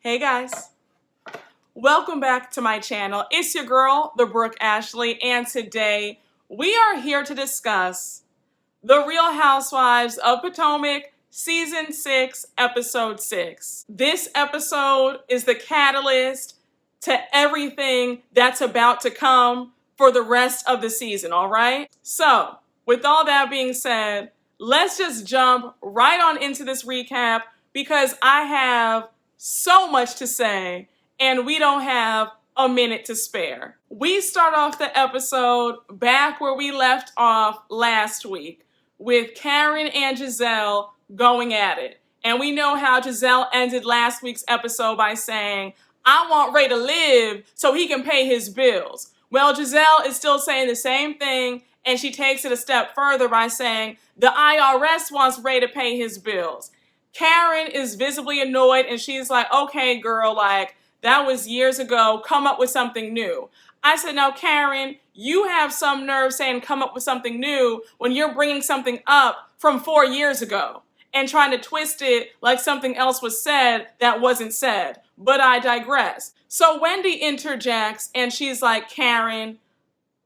Hey guys, welcome back to my channel. It's your girl, the Brooke Ashley, and today we are here to discuss The Real Housewives of Potomac, Season 6, Episode 6. This episode is the catalyst to everything that's about to come for the rest of the season, all right? So, with all that being said, let's just jump right on into this recap because I have so much to say and we don't have a minute to spare. We start off the episode back where we left off last week with Karen and Gizelle going at it. And we know how Gizelle ended last week's episode by saying, I want Ray to live so he can pay his bills. Well, Gizelle is still saying the same thing, and she takes it a step further by saying, the IRS wants Ray to pay his bills. Karen is visibly annoyed, and she's like, okay, girl, like, that was years ago. Come up with something new. I said, now, Karen, you have some nerve saying come up with something new when you're bringing something up from 4 years ago and trying to twist it like something else was said that wasn't said. But I digress. So Wendy interjects, and she's like, Karen,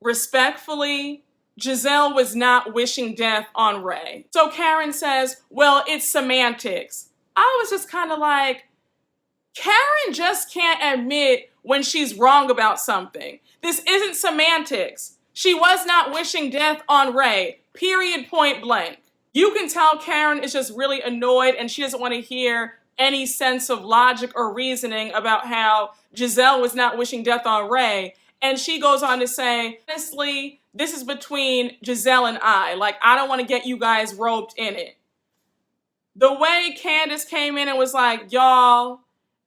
respectfully, Gizelle was not wishing death on Ray. So Karen says, well, it's semantics. I was just kind of like, Karen just can't admit when she's wrong about something. This isn't semantics. She was not wishing death on Ray, period, point blank. You can tell Karen is just really annoyed and she doesn't want to hear any sense of logic or reasoning about how Gizelle was not wishing death on Ray. And she goes on to say, honestly, this is between Gizelle and I. Like, I don't want to get you guys roped in it. The way Candiace came in and was like, y'all,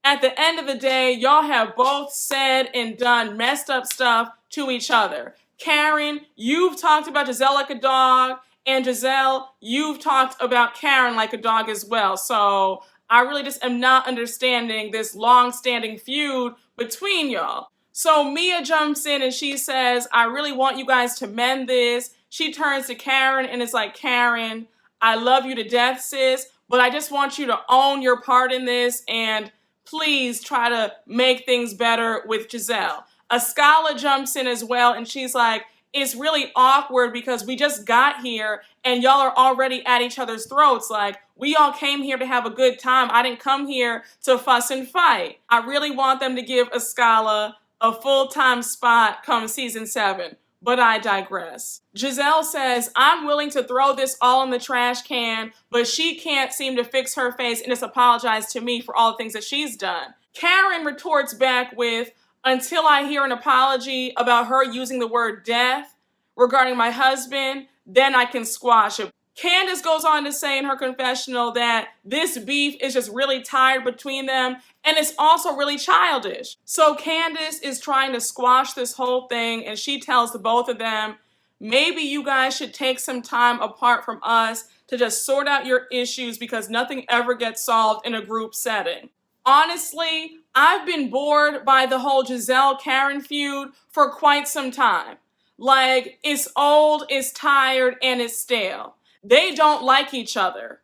at the end of the day, y'all have both said and done messed up stuff to each other. Karen, you've talked about Gizelle like a dog, and Gizelle, you've talked about Karen like a dog as well. So I really just am not understanding this long-standing feud between y'all. So Mia jumps in and she says, I really want you guys to mend this. She turns to Karen and is like, Karen, I love you to death, sis, but I just want you to own your part in this and please try to make things better with Gizelle. Escala jumps in as well and she's like, it's really awkward because we just got here and y'all are already at each other's throats. Like, we all came here to have a good time. I didn't come here to fuss and fight. I really want them to give Escala a full-time spot come season 7, but I digress. Gizelle says, I'm willing to throw this all in the trash can, but she can't seem to fix her face and just apologize to me for all the things that she's done. Karen retorts back with, until I hear an apology about her using the word death regarding my husband, then I can squash it. Candiace goes on to say in her confessional that this beef is just really tired between them and it's also really childish. So Candiace is trying to squash this whole thing and she tells the both of them, maybe you guys should take some time apart from us to just sort out your issues because nothing ever gets solved in a group setting. Honestly, I've been bored by the whole Gizelle-Karen feud for quite some time. Like, it's old, it's tired, and it's stale. They don't like each other.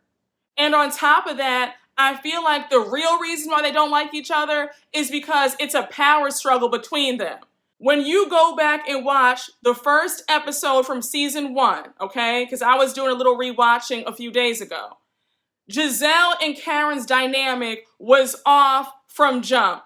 And on top of that, I feel like the real reason why they don't like each other is because it's a power struggle between them. When you go back and watch the first episode from season 1, okay, because I was doing a little rewatching a few days ago, Gizelle and Karen's dynamic was off from jump.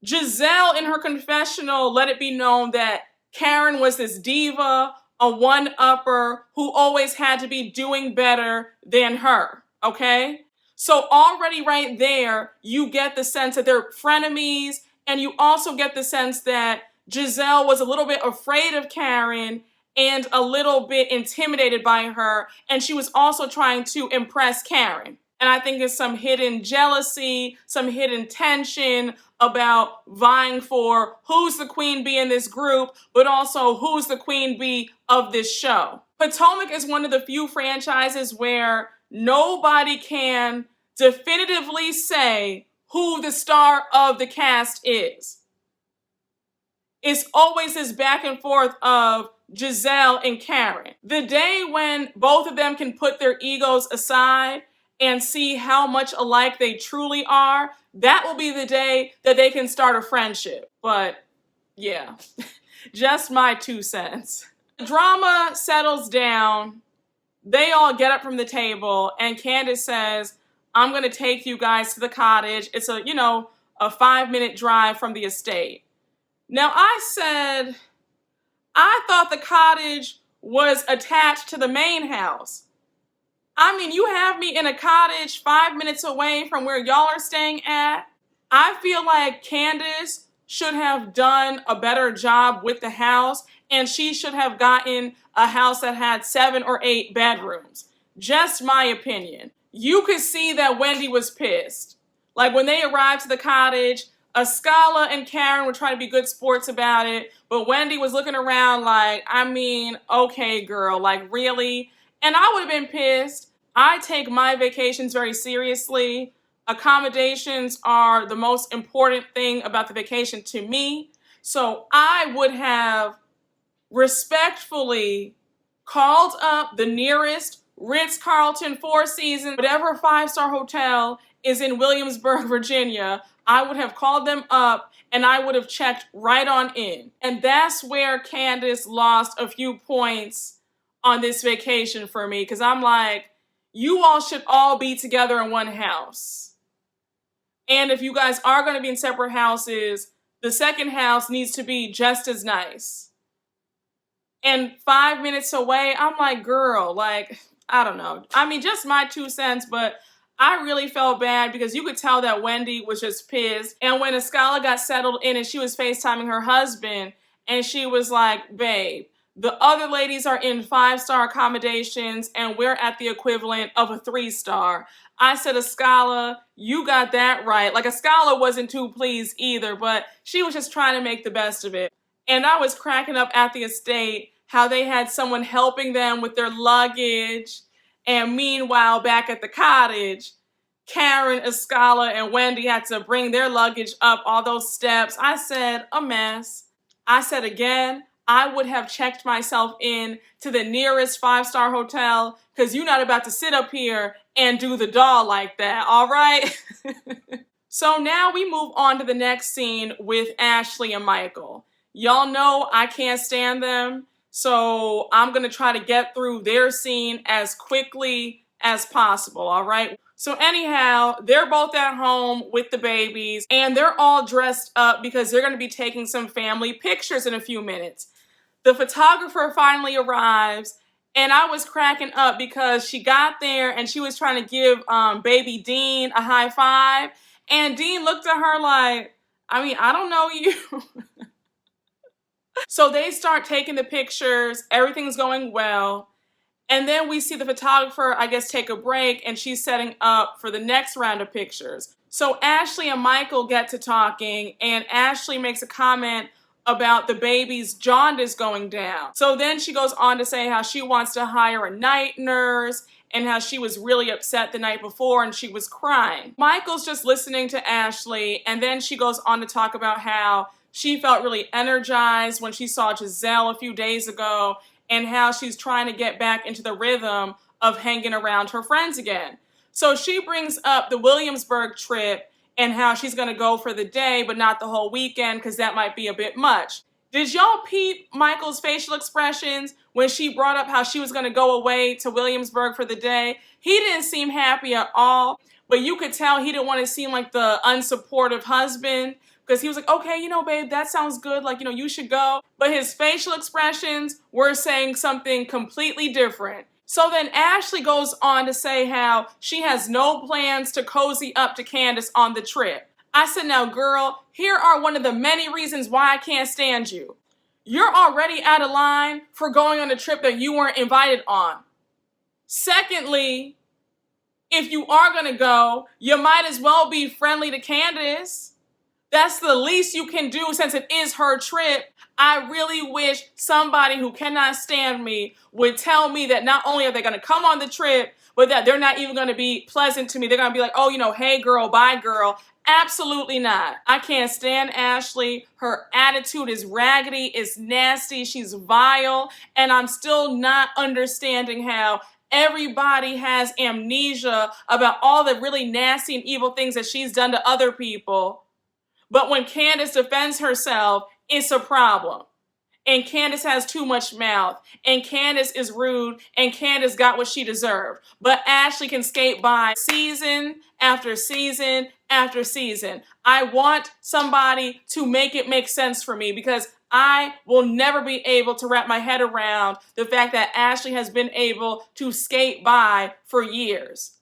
Gizelle in her confessional let it be known that Karen was this diva, a one-upper who always had to be doing better than her, okay? So already right there, you get the sense that they're frenemies, and you also get the sense that Gizelle was a little bit afraid of Karen and a little bit intimidated by her, and she was also trying to impress Karen. And I think there's some hidden jealousy, some hidden tension about vying for who's the queen bee in this group, but also who's the queen bee of this show. Potomac is one of the few franchises where nobody can definitively say who the star of the cast is. It's always this back and forth of Gizelle and Karen. The day when both of them can put their egos aside and see how much alike they truly are, that will be the day that they can start a friendship. But yeah, just my 2 cents. The drama settles down. They all get up from the table, and Candiace says, I'm going to take you guys to the cottage. It's a 5-minute drive from the estate. Now, I said, I thought the cottage was attached to the main house. I mean, you have me in a cottage 5 minutes away from where y'all are staying at. I feel like Candiace should have done a better job with the house, and she should have gotten a house that had 7 or 8 bedrooms. Just my opinion. You could see that Wendy was pissed. Like when they arrived to the cottage, Escala and Karen were trying to be good sports about it, but Wendy was looking around like, I mean, okay, girl, like really? And I would have been pissed. I take my vacations very seriously. Accommodations are the most important thing about the vacation to me. So I would have respectfully called up the nearest Ritz-Carlton, Four Seasons, whatever 5-star hotel is in Williamsburg, Virginia. I would have called them up and I would have checked right on in. And that's where Candiace lost a few points on this vacation for me, because I'm like, you all should all be together in one house. And if you guys are going to be in separate houses, the second house needs to be just as nice. And 5 minutes away, I'm like, girl, like, I don't know. I mean, just my 2 cents, but I really felt bad because you could tell that Wendy was just pissed. And when Escala got settled in and she was FaceTiming her husband, and she was like, babe, the other ladies are in 5-star accommodations and we're at the equivalent of a 3-star. I said, Escala, you got that right. Like, Escala wasn't too pleased either, but she was just trying to make the best of it. And I was cracking up at the estate how they had someone helping them with their luggage. And meanwhile, back at the cottage, Karen, Escala, and Wendy had to bring their luggage up all those steps. I said, a mess. I said again, I would have checked myself in to the nearest 5-star hotel, because you're not about to sit up here and do the doll like that, all right? So now we move on to the next scene with Ashley and Michael. Y'all know I can't stand them, so I'm going to try to get through their scene as quickly as possible, all right? So anyhow, they're both at home with the babies, and they're all dressed up because they're going to be taking some family pictures in a few minutes. The photographer finally arrives, and I was cracking up because she got there and she was trying to give baby Dean a high five, and Dean looked at her like, I mean, I don't know you. So they start taking the pictures, everything's going well, and then we see the photographer, I guess, take a break, and she's setting up for the next round of pictures. So Ashley and Michael get to talking, and Ashley makes a comment about the baby's jaundice going down. So then she goes on to say how she wants to hire a night nurse and how she was really upset the night before and she was crying. Michael's just listening to Ashley, and then she goes on to talk about how she felt really energized when she saw Gizelle a few days ago and how she's trying to get back into the rhythm of hanging around her friends again. So she brings up the Williamsburg trip and how she's going to go for the day but not the whole weekend because that might be a bit much. Did y'all peep Michael's facial expressions when she brought up how she was going to go away to Williamsburg for the day? He didn't seem happy at all, but you could tell he didn't want to seem like the unsupportive husband because he was like, okay, babe, that sounds good. Like, you should go. But his facial expressions were saying something completely different. So then Ashley goes on to say how she has no plans to cozy up to Candiace on the trip. I said, now girl, here are one of the many reasons why I can't stand you. You're already out of line for going on a trip that you weren't invited on. Secondly, if you are going to go, you might as well be friendly to Candiace. That's the least you can do since it is her trip. I really wish somebody who cannot stand me would tell me that not only are they going to come on the trip, but that they're not even going to be pleasant to me. They're going to be like, oh, hey girl, bye girl. Absolutely not. I can't stand Ashley. Her attitude is raggedy, it's nasty, she's vile, and I'm still not understanding how everybody has amnesia about all the really nasty and evil things that she's done to other people. But when Candiace defends herself, it's a problem. And Candiace has too much mouth, and Candiace is rude, and Candiace got what she deserved. But Ashley can skate by season after season after season. I want somebody to make it make sense for me, because I will never be able to wrap my head around the fact that Ashley has been able to skate by for years.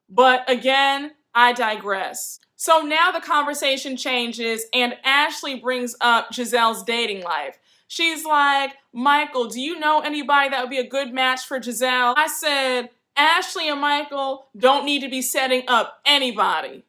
But again, I digress. So now the conversation changes, and Ashley brings up Gizelle's dating life. She's like, Michael, do you know anybody that would be a good match for Gizelle? I said, Ashley and Michael don't need to be setting up anybody.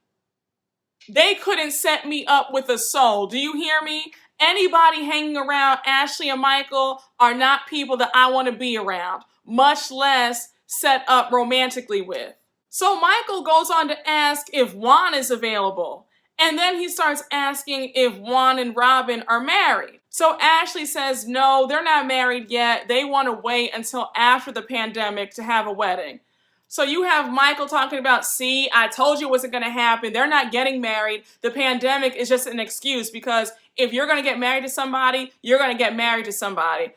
They couldn't set me up with a soul. Do you hear me? Anybody hanging around Ashley and Michael are not people that I want to be around, much less set up romantically with. So Michael goes on to ask if Juan is available. And then he starts asking if Juan and Robin are married. So Ashley says, no, they're not married yet. They want to wait until after the pandemic to have a wedding. So you have Michael talking about, see, I told you it wasn't going to happen. They're not getting married. The pandemic is just an excuse, because if you're going to get married to somebody, you're going to get married to somebody.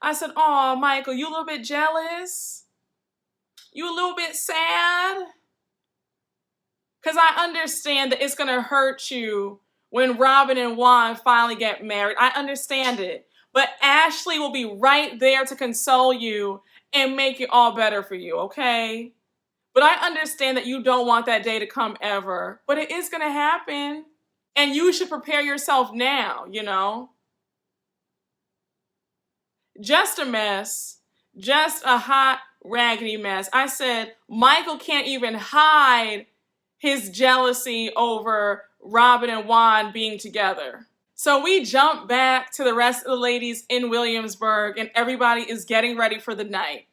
I said, oh, Michael, you a little bit jealous? You a little bit sad? Because I understand that it's going to hurt you when Robin and Juan finally get married. I understand it. But Ashley will be right there to console you and make it all better for you, okay? But I understand that you don't want that day to come ever. But it is going to happen. And you should prepare yourself now, you know? Just a mess. Just a hot, raggedy mess. I said, Michael can't even hide his jealousy over Robin and Juan being together. So we jump back to the rest of the ladies in Williamsburg, and everybody is getting ready for the night.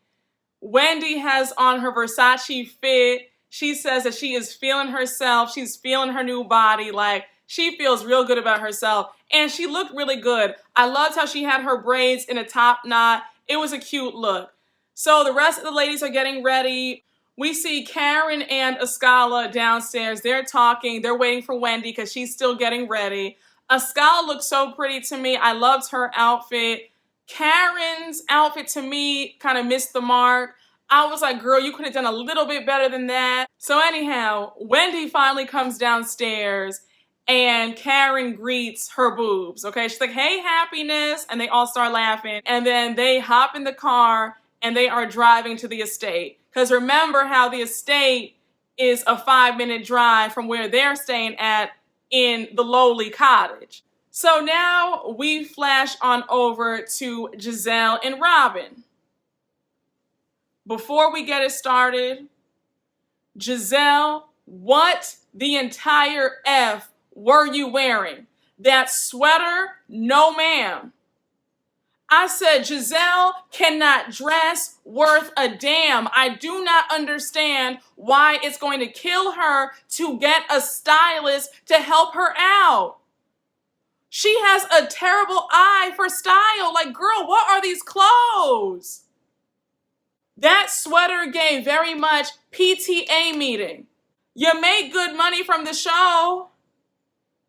Wendy has on her Versace fit. She says that she is feeling herself. She's feeling her new body. Like, she feels real good about herself. And she looked really good. I loved how she had her braids in a top knot. It was a cute look. So the rest of the ladies are getting ready. We see Karen and Escala downstairs. They're talking. They're waiting for Wendy because she's still getting ready. Escala looks so pretty to me. I loved her outfit. Karen's outfit to me kind of missed the mark. I was like, girl, you could have done a little bit better than that. So anyhow, Wendy finally comes downstairs and Karen greets her boobs, okay? She's like, hey, happiness. And they all start laughing. And then they hop in the car and they are driving to the estate. Because remember how the estate is a 5-minute drive from where they're staying at in the lowly cottage. So now we flash on over to Gizelle and Robin. Before we get it started, Gizelle, what the entire F were you wearing? That sweater? No, ma'am. I said, Gizelle cannot dress worth a damn. I do not understand why it's going to kill her to get a stylist to help her out. She has a terrible eye for style. Like, girl, what are these clothes? That sweater gave very much PTA meeting. You make good money from the show.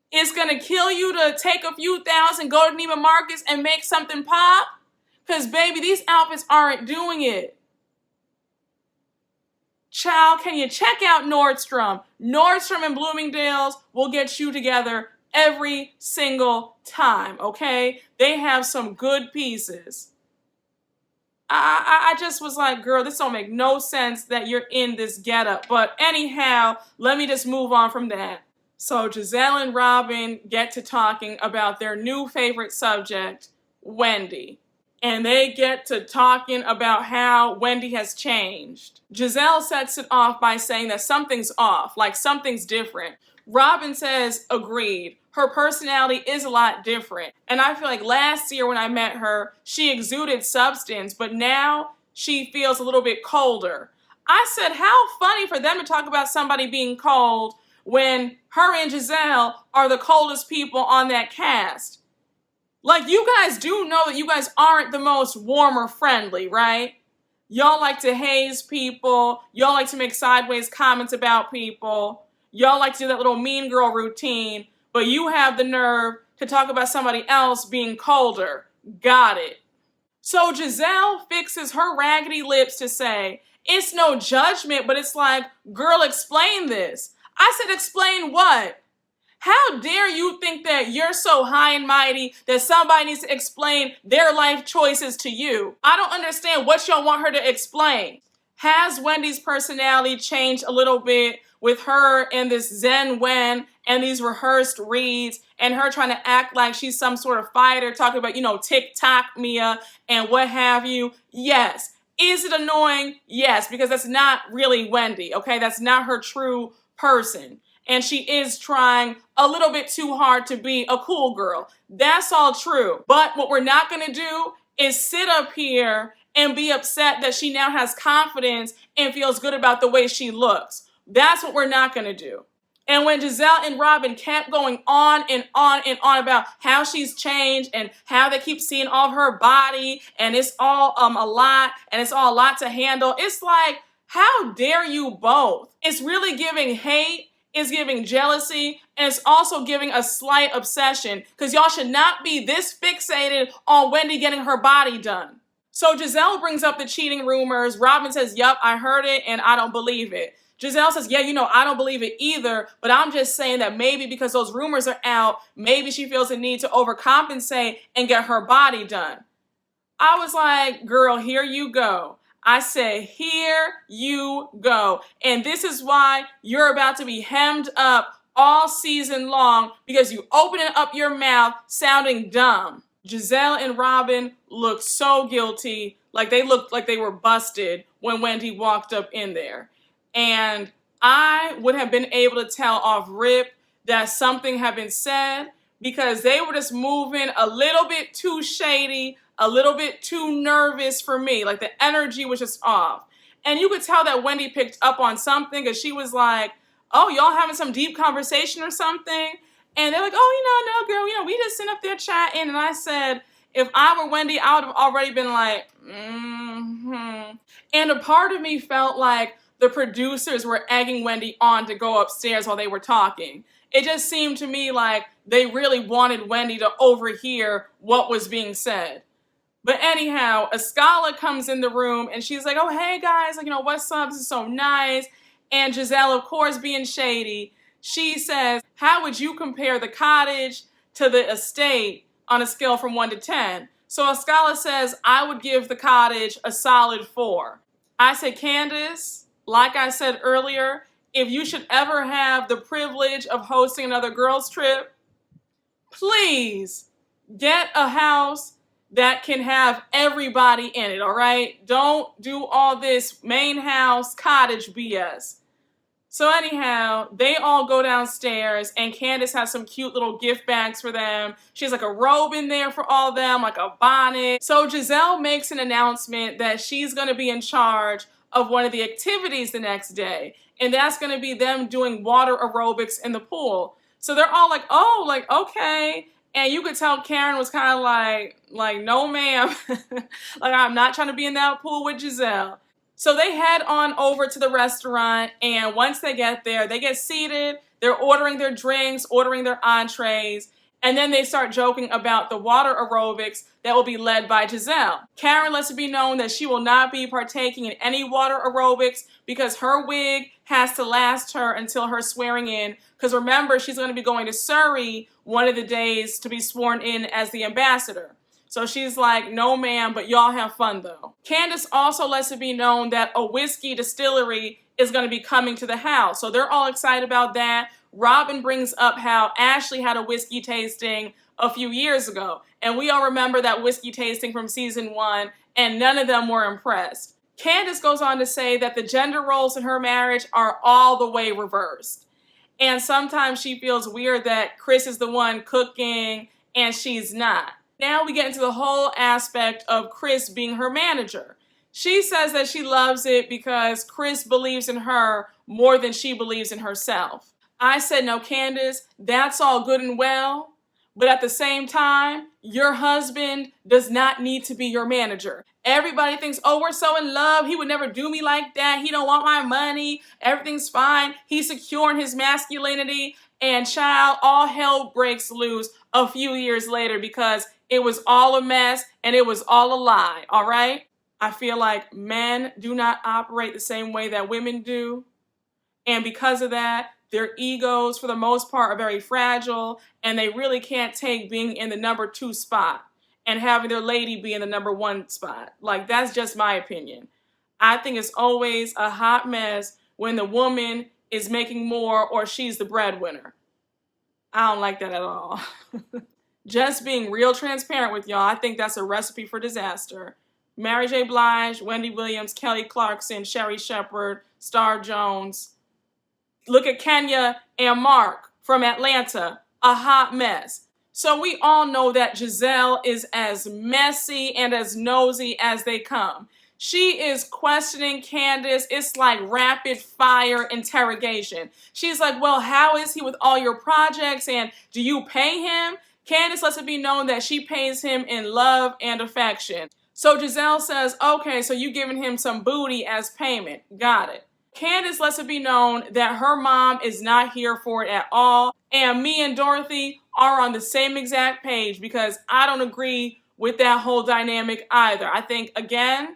It's going to kill you to take a few thousand, go to Neiman Marcus and make something pop. Because, baby, these outfits aren't doing it. Child, can you check out Nordstrom? Nordstrom and Bloomingdale's will get you together every single time, okay? They have some good pieces. I just was like, girl, this don't make no sense that you're in this getup. But anyhow, let me just move on from that. So Gizelle and Robin get to talking about their new favorite subject, Wendy. And they get to talking about how Wendy has changed. Gizelle sets it off by saying that something's off, like something's different. Robin says, agreed. Her personality is a lot different. And I feel like last year when I met her, she exuded substance, but now she feels a little bit colder. I said, how funny for them to talk about somebody being cold when her and Gizelle are the coldest people on that cast. Like, you guys do know that you guys aren't the most warm or friendly, right? Y'all like to haze people. Y'all like to make sideways comments about people. Y'all like to do that little mean girl routine. But you have the nerve to talk about somebody else being colder. Got it. So Gizelle fixes her raggedy lips to say, it's no judgment, but it's like, girl, explain this. I said, explain what? How dare you think that you're so high and mighty that somebody needs to explain their life choices to you? I don't understand what y'all want her to explain. Has Wendy's personality changed a little bit with her and this Zen Wen and these rehearsed reads and her trying to act like she's some sort of fighter, talking about, TikTok Mia and what have you? Yes. Is it annoying? Yes, because that's not really Wendy, okay? That's not her true person. And she is trying a little bit too hard to be a cool girl. That's all true. But what we're not going to do is sit up here and be upset that she now has confidence and feels good about the way she looks. That's what we're not going to do. And when Gizelle and Robin kept going on and on and on about how she's changed and how they keep seeing all of her body and it's all a lot and it's all a lot to handle, it's like, how dare you both? It's really giving hate. Is giving jealousy, and it's also giving a slight obsession because y'all should not be this fixated on Wendy getting her body done. So Gizelle brings up the cheating rumors. Robin says, yup, I heard it and I don't believe it. Giselle says, yeah, I don't believe it either, but I'm just saying that maybe because those rumors are out, maybe she feels the need to overcompensate and get her body done. I was like, girl, here you go. I said, here you go. And this is why you're about to be hemmed up all season long because you opening up your mouth sounding dumb. Gizelle and Robin looked so guilty, like they looked like they were busted when Wendy walked up in there. And I would have been able to tell off rip that something had been said because they were just moving a little bit too shady, a little bit too nervous for me. Like the energy was just off. And you could tell that Wendy picked up on something because she was like, oh, y'all having some deep conversation or something? And they're like, oh, no, girl, we just sitting up there chatting. And I said, if I were Wendy, I would have already been like, And a part of me felt like the producers were egging Wendy on to go upstairs while they were talking. It just seemed to me like they really wanted Wendy to overhear what was being said. But anyhow, Escala comes in the room and she's like, oh, hey guys, what's up? This is so nice. And Gizelle, of course, being shady, she says, how would you compare the cottage to the estate on a scale from 1 to 10? So Escala says, I would give the cottage a solid 4. I said, Candiace, like I said earlier, if you should ever have the privilege of hosting another girls' trip, please get a house that can have everybody in it, all right? Don't do all this main house cottage BS. So anyhow, they all go downstairs and Candiace has some cute little gift bags for them. She has like a robe in there for all of them, like a bonnet. So Gizelle makes an announcement that she's going to be in charge of one of the activities the next day. And that's going to be them doing water aerobics in the pool. So they're all like, oh, like, okay. And you could tell Karen was kind of like, no, ma'am. Like, I'm not trying to be in that pool with Gizelle. So they head on over to the restaurant. And once they get there, they get seated. They're ordering their drinks, ordering their entrees. And then they start joking about the water aerobics that will be led by Gizelle. Karen lets it be known that she will not be partaking in any water aerobics because her wig has to last her until her swearing in. Because remember, she's going to be going to Surrey one of the days to be sworn in as the ambassador. So she's like, no ma'am, but y'all have fun though. Candiace also lets it be known that a whiskey distillery is going to be coming to the house. So they're all excited about that. Robin brings up how Ashley had a whiskey tasting a few years ago. And we all remember that whiskey tasting from season 1, and none of them were impressed. Candiace goes on to say that the gender roles in her marriage are all the way reversed. And sometimes she feels weird that Chris is the one cooking and she's not. Now we get into the whole aspect of Chris being her manager. She says that she loves it because Chris believes in her more than she believes in herself. I said, no, Candiace, that's all good and well, But at the same time, your husband does not need to be your manager. Everybody thinks, oh, we're so in love. He would never do me like that. He don't want my money. Everything's fine. He's secure in his masculinity. And child, all hell breaks loose a few years later because it was all a mess and it was all a lie, all right? I feel like men do not operate the same way that women do. And because of that, their egos, for the most part, are very fragile, and they really can't take being in the number 2 spot and having their lady be in the number 1 spot. Like, that's just my opinion. I think it's always a hot mess when the woman is making more or she's the breadwinner. I don't like that at all. Just being real transparent with y'all, I think that's a recipe for disaster. Mary J. Blige, Wendy Williams, Kelly Clarkson, Sherry Shepherd, Star Jones. Look at Kenya and Mark from Atlanta, a hot mess. So we all know that Gizelle is as messy and as nosy as they come. She is questioning Candiace. It's like rapid fire interrogation. She's like, well, how is he with all your projects and do you pay him? Candiace lets it be known that she pays him in love and affection. So Gizelle says, okay, so you giving him some booty as payment. Got it. Candiace lets it be known that her mom is not here for it at all. And me and Dorothy are on the same exact page because I don't agree with that whole dynamic either. I think, again,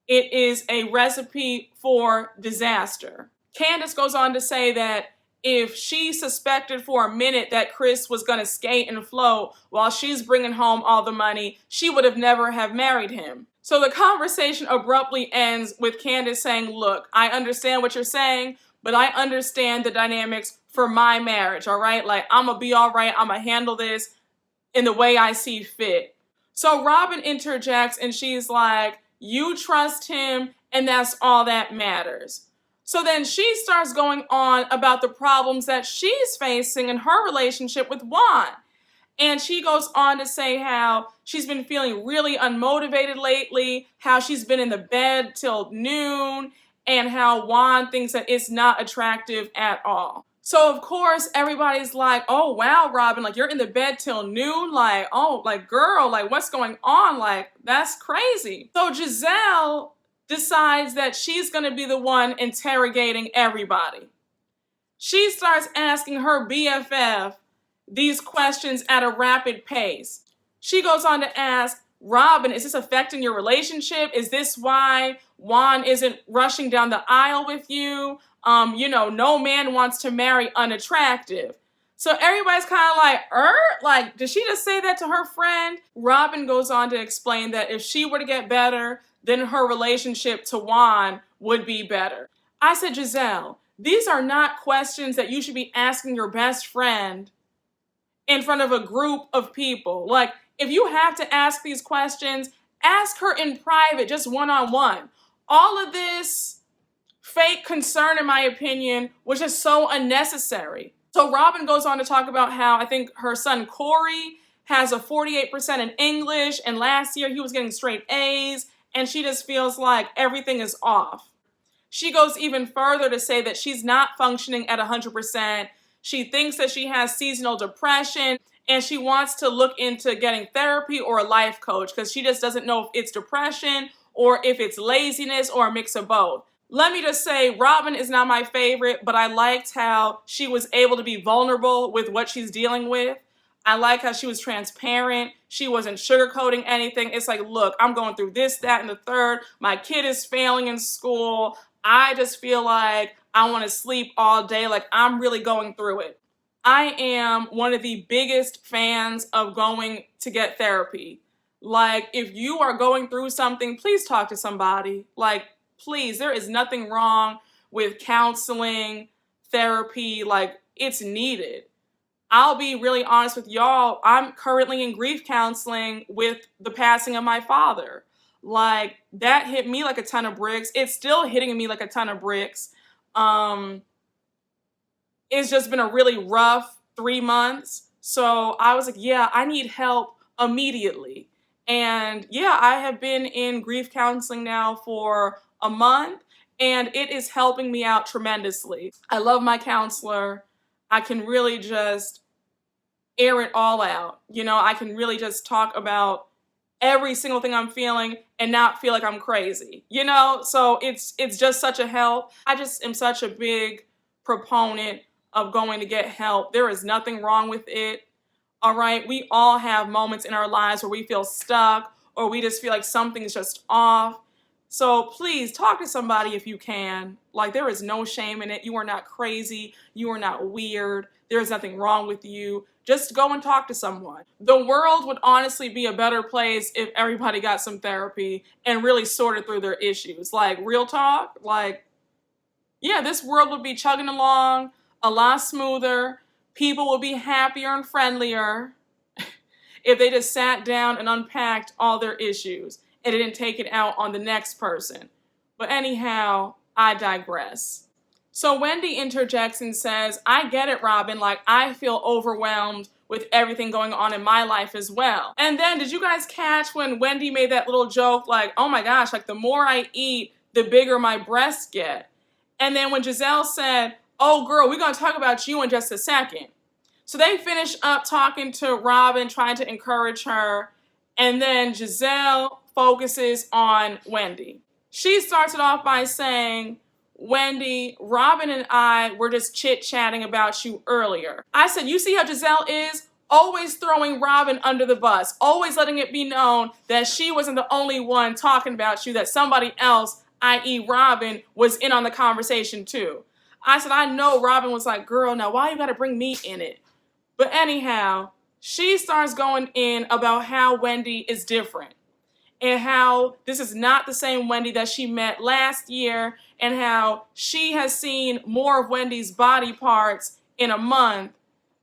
it is a recipe for disaster. Candiace goes on to say that if she suspected for a minute that Chris was going to skate and float while she's bringing home all the money, she would have never have married him. So the conversation abruptly ends with Candiace saying, look, I understand what you're saying, but I understand the dynamics for my marriage, all right? Like, I'm going to be all right. I'm going to handle this in the way I see fit. So Robin interjects and she's like, you trust him and that's all that matters. So then she starts going on about the problems that she's facing in her relationship with Juan. And she goes on to say how she's been feeling really unmotivated lately, how she's been in the bed till noon, and how Juan thinks that it's not attractive at all. So of course, everybody's like, oh wow, Robin, like you're in the bed till noon? Like, oh, like girl, like what's going on? Like, that's crazy. So Gizelle decides that she's gonna be the one interrogating everybody. She starts asking her BFF these questions at a rapid pace. She goes on to ask, Robin, is this affecting your relationship? Is this why Juan isn't rushing down the aisle with you? No man wants to marry unattractive. So everybody's kind of like, did she just say that to her friend? Robin goes on to explain that if she were to get better, then her relationship to Juan would be better. I said, Gizelle, these are not questions that you should be asking your best friend in front of a group of people. Like, if you have to ask these questions, ask her in private, just one-on-one. All of this fake concern, in my opinion, was just so unnecessary. So Robin goes on to talk about how I think her son Corey has a 48% in English, and last year he was getting straight A's, and she just feels like everything is off. She goes even further to say that she's not functioning at 100%. She thinks that she has seasonal depression and she wants to look into getting therapy or a life coach because she just doesn't know if it's depression or if it's laziness or a mix of both. Let me just say, Robin is not my favorite, but I liked how she was able to be vulnerable with what she's dealing with. I like how she was transparent. She wasn't sugarcoating anything. It's like, look, I'm going through this, that, and the third. My kid is failing in school. I just feel like I want to sleep all day. Like, I'm really going through it. I am one of the biggest fans of going to get therapy. Like, if you are going through something, please talk to somebody. Like, please, there is nothing wrong with counseling, therapy. Like, it's needed. I'll be really honest with y'all. I'm currently in grief counseling with the passing of my father. Like, that hit me like a ton of bricks. It's still hitting me like a ton of bricks. It's just been a really rough 3 months. So I was like, yeah, I need help immediately. And yeah, I have been in grief counseling now for a month, and it is helping me out tremendously. I love my counselor. I can really just air it all out. I can really just talk about every single thing I'm feeling and not feel like I'm crazy, So it's just such a help. I just am such a big proponent of going to get help. There is nothing wrong with it. All right. We all have moments in our lives where we feel stuck or we just feel like something's just off. So please talk to somebody if you can. Like, there is no shame in it. You are not crazy. You are not weird. There is nothing wrong with you. Just go and talk to someone. The world would honestly be a better place if everybody got some therapy and really sorted through their issues. Like, real talk, yeah, this world would be chugging along a lot smoother. People would be happier and friendlier if they just sat down and unpacked all their issues and didn't take it out on the next person. But anyhow, I digress. So Wendy interjects and says, I get it, Robin. Like, I feel overwhelmed with everything going on in my life as well. And then, did you guys catch when Wendy made that little joke, like, oh my gosh, like the more I eat, the bigger my breasts get? And then when Gizelle said, oh girl, we're gonna talk about you in just a second. So they finish up talking to Robin, trying to encourage her. And then Gizelle focuses on Wendy. She starts it off by saying, Wendy, Robin and I were just chit-chatting about you earlier. I said, you see how Gizelle is? Always throwing Robin under the bus. Always letting it be known that she wasn't the only one talking about you, that somebody else, i.e. Robin, was in on the conversation too. I said, I know Robin was like, girl, now why you gotta bring me in it? But anyhow, she starts going in about how Wendy is different and how this is not the same Wendy that she met last year and how she has seen more of Wendy's body parts in a month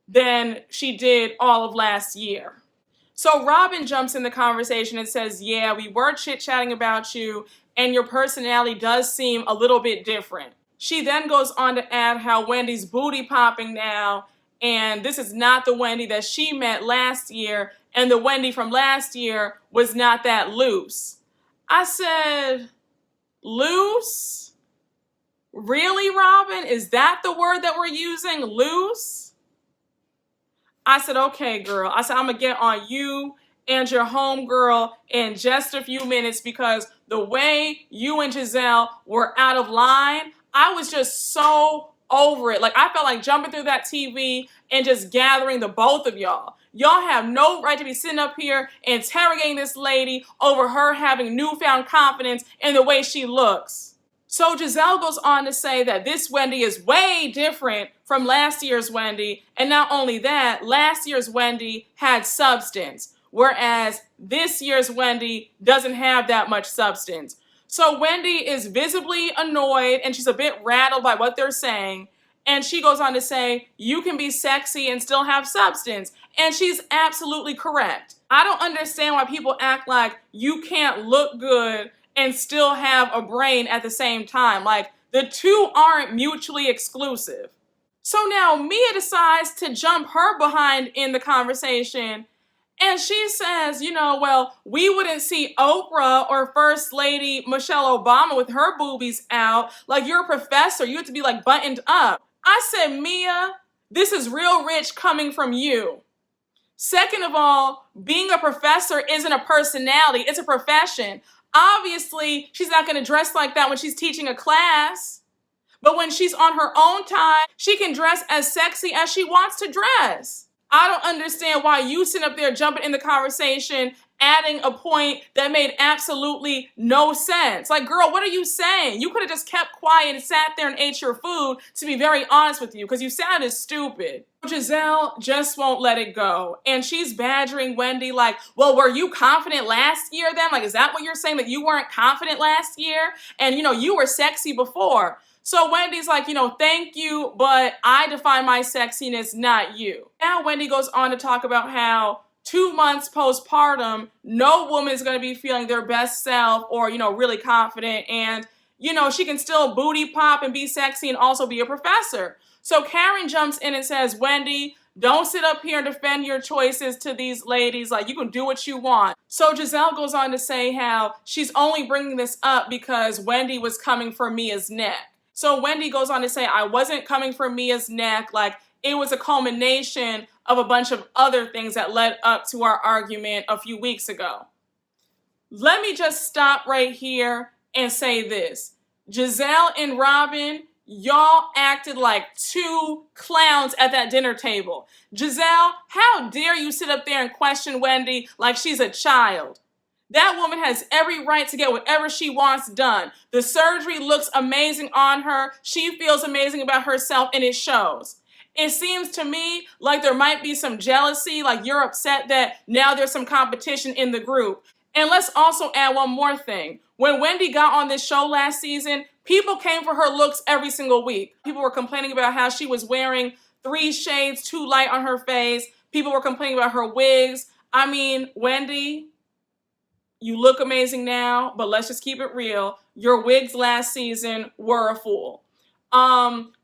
than she did all of last year. So Robin jumps in the conversation and says, yeah, we were chit-chatting about you and your personality does seem a little bit different. She then goes on to add how Wendy's booty popping now, and this is not the Wendy that she met last year, and the Wendy from last year was not that loose. I said, loose? Really, Robin? Is that the word that we're using, loose? I said, okay, girl. I said, I'm going to get on you and your homegirl in just a few minutes because the way you and Gizelle were out of line, I was just so over it. Like, I felt like jumping through that TV and just gathering the both of y'all. Y'all have no right to be sitting up here interrogating this lady over her having newfound confidence in the way she looks. So Gizelle goes on to say that this Wendy is way different from last year's Wendy. And not only that, last year's Wendy had substance, whereas this year's Wendy doesn't have that much substance. So Wendy is visibly annoyed and she's a bit rattled by what they're saying. And she goes on to say, you can be sexy and still have substance. And she's absolutely correct. I don't understand why people act like you can't look good and still have a brain at the same time. Like, the two aren't mutually exclusive. So now Mia decides to jump her behind in the conversation. And she says, well, we wouldn't see Oprah or First Lady Michelle Obama with her boobies out. Like, you're a professor. You have to be, like, buttoned up. I said, Mia, this is real rich coming from you. Second of all, being a professor isn't a personality. It's a profession. Obviously, she's not going to dress like that when she's teaching a class. But when she's on her own time, she can dress as sexy as she wants to dress. I don't understand why you sit up there jumping in the conversation, adding a point that made absolutely no sense. Like, girl, what are you saying? You could have just kept quiet and sat there and ate your food, to be very honest with you, because you sounded stupid. Gizelle just won't let it go. And she's badgering Wendy like, well, were you confident last year then? Like, is that what you're saying, that you weren't confident last year? And, you were sexy before. So Wendy's like, thank you, but I define my sexiness, not you. Now Wendy goes on to talk about how 2 months postpartum, no woman is going to be feeling their best self or, really confident. And, she can still booty pop and be sexy and also be a professor. So Karen jumps in and says, Wendy, don't sit up here and defend your choices to these ladies. Like, you can do what you want. So Gizelle goes on to say how she's only bringing this up because Wendy was coming for Mia's neck. So Wendy goes on to say, I wasn't coming for Mia's neck. Like, it was a culmination of a bunch of other things that led up to our argument a few weeks ago. Let me just stop right here and say this. Gizelle and Robin, y'all acted like two clowns at that dinner table. Gizelle, how dare you sit up there and question Wendy like she's a child? That woman has every right to get whatever she wants done. The surgery looks amazing on her. She feels amazing about herself, and it shows. It seems to me like there might be some jealousy, like you're upset that now there's some competition in the group. And let's also add one more thing. When Wendy got on this show last season, people came for her looks every single week. People were complaining about how she was wearing 3 shades too light on her face. People were complaining about her wigs. I mean, Wendy, you look amazing now, but let's just keep it real. Your wigs last season were a fool.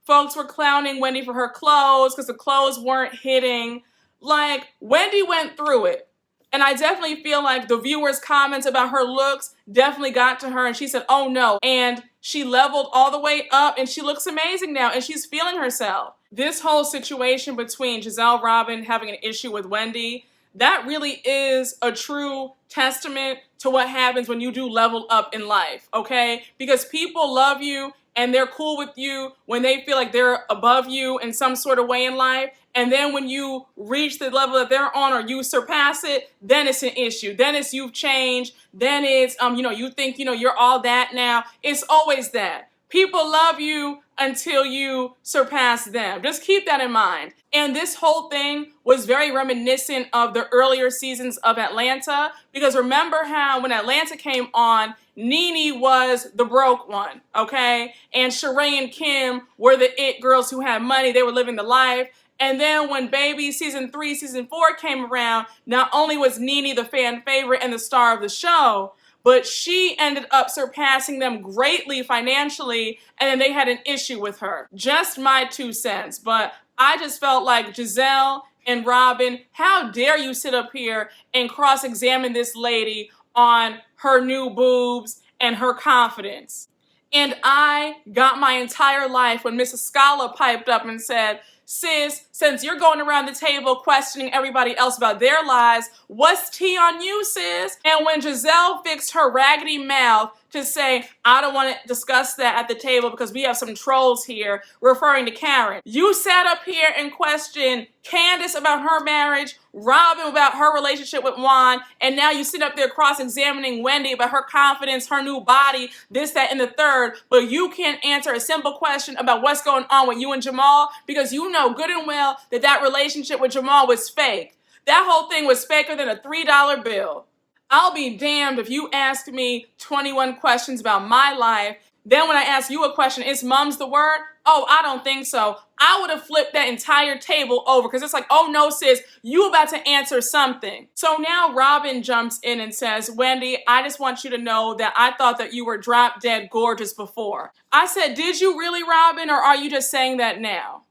Folks were clowning Wendy for her clothes because the clothes weren't hitting. Like, Wendy went through it. And I definitely feel like the viewers' comments about her looks definitely got to her, and she said, oh no. And she leveled all the way up, and she looks amazing now, and she's feeling herself. This whole situation between Gizelle and Robin having an issue with Wendy, that really is a true testament to what happens when you do level up in life, okay? Because people love you and they're cool with you when they feel like they're above you in some sort of way in life. And then when you reach the level that they're on or you surpass it, then it's an issue. Then it's you've changed. Then it's, you think, you're all that now. It's always that. People love you until you surpass them. Just keep that in mind. And this whole thing was very reminiscent of the earlier seasons of Atlanta, because remember how when Atlanta came on, Nene was the broke one, okay? And Sheree and Kim were the it girls who had money. They were living the life. And then when Baby season 3, season 4 came around, not only was Nene the fan favorite and the star of the show, but she ended up surpassing them greatly financially, and then they had an issue with her. Just my 2 cents, but I just felt like Gizelle and Robin, how dare you sit up here and cross-examine this lady on her new boobs and her confidence. And I got my entire life when Mrs. Scala piped up and said, sis, since you're going around the table questioning everybody else about their lives, what's tea on you, sis? And when Gizelle fixed her raggedy mouth to say, I don't want to discuss that at the table because we have some trolls here, referring to Karen, you sat up here and questioned Candiace about her marriage, Robin about her relationship with Juan, and now you sit up there cross-examining Wendy about her confidence, her new body, this, that, and the third, but you can't answer a simple question about what's going on with you and Jamal because you know good and well that that relationship with Jamal was fake. That whole thing was faker than a $3 bill. I'll be damned if you ask me 21 questions about my life. Then when I ask you a question, is mum's the word? Oh, I don't think so. I would have flipped that entire table over because it's like, oh no, sis, you about to answer something. So now Robin jumps in and says, Wendy, I just want you to know that I thought that you were drop dead gorgeous before. I said, did you really, Robin, or are you just saying that now?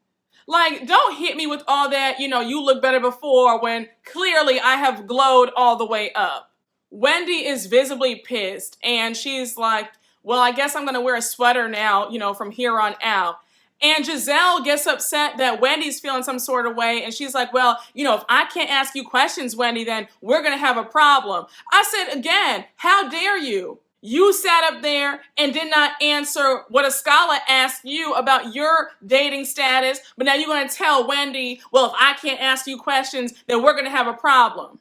Like, don't hit me with all that, you look better before when clearly I have glowed all the way up. Wendy is visibly pissed and she's like, well, I guess I'm going to wear a sweater now, from here on out. And Gizelle gets upset that Wendy's feeling some sort of way. And she's like, well, if I can't ask you questions, Wendy, then we're going to have a problem. I said, again, how dare you? You sat up there and did not answer what a scholar asked you about your dating status. But now you're going to tell Wendy, well, if I can't ask you questions, then we're going to have a problem.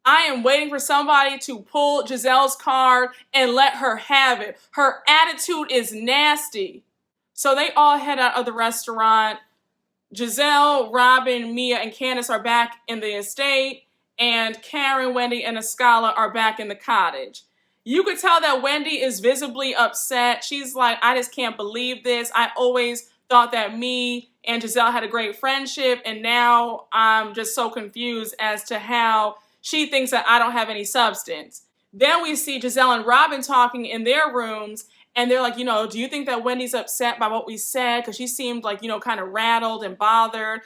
I am waiting for somebody to pull Gizelle's card and let her have it. Her attitude is nasty. So they all head out of the restaurant. Gizelle, Robin, Mia, and Candiace are back in the estate, and Karen, Wendy, and Escala are back in the cottage. You could tell that Wendy is visibly upset. She's like, I just can't believe this. I always thought that me and Gizelle had a great friendship, and now I'm just so confused as to how she thinks that I don't have any substance. Then we see Gizelle and Robin talking in their rooms, and they're like, do you think that Wendy's upset by what we said? Because she seemed like, kind of rattled and bothered.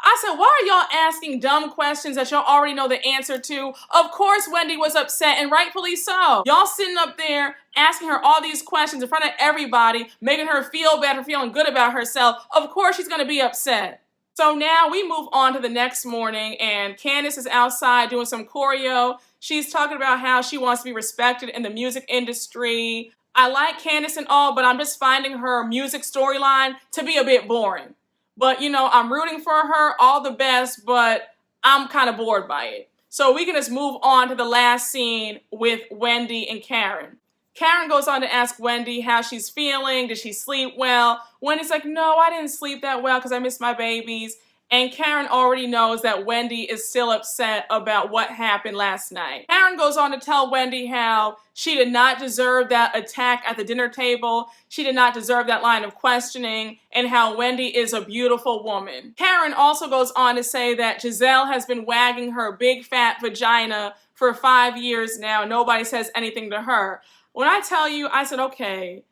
I said, why are y'all asking dumb questions that y'all already know the answer to? Of course Wendy was upset, and rightfully so. Y'all sitting up there asking her all these questions in front of everybody, making her feel bad for feeling good about herself. Of course she's going to be upset. So now we move on to the next morning, and Candiace is outside doing some choreo. She's talking about how she wants to be respected in the music industry. I like Candiace and all, but I'm just finding her music storyline to be a bit boring. But, you know, I'm rooting for her, all the best, but I'm kind of bored by it. So we can just move on to the last scene with Wendy and Karen. Karen goes on to ask Wendy how she's feeling. Did she sleep well? Wendy's like, no, I didn't sleep that well because I missed my babies. And Karen already knows that Wendy is still upset about what happened last night. Karen goes on to tell Wendy how she did not deserve that attack at the dinner table. She did not deserve that line of questioning, and how Wendy is a beautiful woman. Karen also goes on to say that Gizelle has been wagging her big fat vagina for 5 years now. Nobody says anything to her. When I tell you, I said, okay,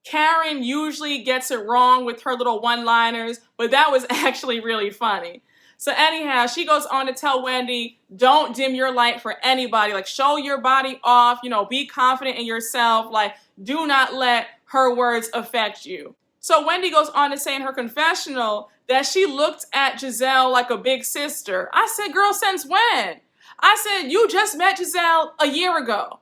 Karen usually gets it wrong with her little one-liners, but that was actually really funny. So anyhow, she goes on to tell Wendy, don't dim your light for anybody. Like, show your body off, you know, be confident in yourself. Like, do not let her words affect you. So Wendy goes on to say in her confessional that she looked at Gizelle like a big sister. I said, girl, since when? I said, you just met Gizelle a year ago.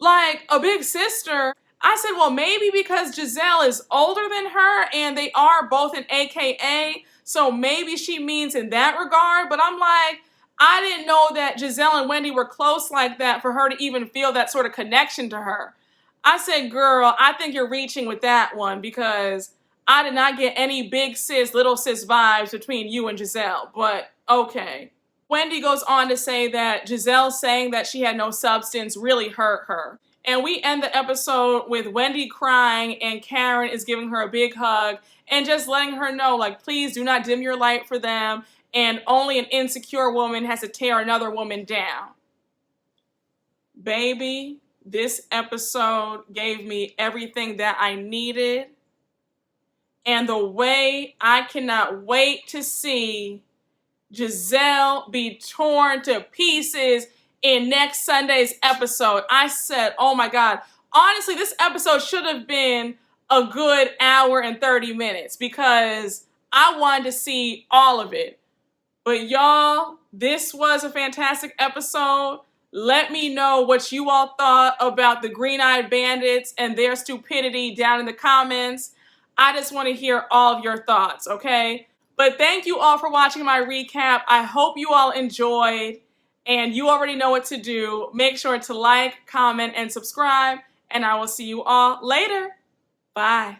Like, a big sister. I said, well, maybe because Gizelle is older than her and they are both an AKA, so maybe she means in that regard. But I'm like, I didn't know that Gizelle and Wendy were close like that for her to even feel that sort of connection to her. I said, girl, I think you're reaching with that one, because I did not get any big sis, little sis vibes between you and Gizelle, but okay. Wendy goes on to say that Gizelle saying that she had no substance really hurt her. And we end the episode with Wendy crying and Karen is giving her a big hug and just letting her know, like, please do not dim your light for them, and only an insecure woman has to tear another woman down. Baby, this episode gave me everything that I needed. And the way I cannot wait to see Gizelle be torn to pieces in next Sunday's episode. I said, oh my God. Honestly, this episode should have been a good hour and 30 minutes because I wanted to see all of it. But y'all, this was a fantastic episode. Let me know what you all thought about the Green-Eyed Bandits and their stupidity down in the comments. I just want to hear all of your thoughts, okay? But thank you all for watching my recap. I hope you all enjoyed, and you already know what to do. Make sure to like, comment, and subscribe, and I will see you all later. Bye.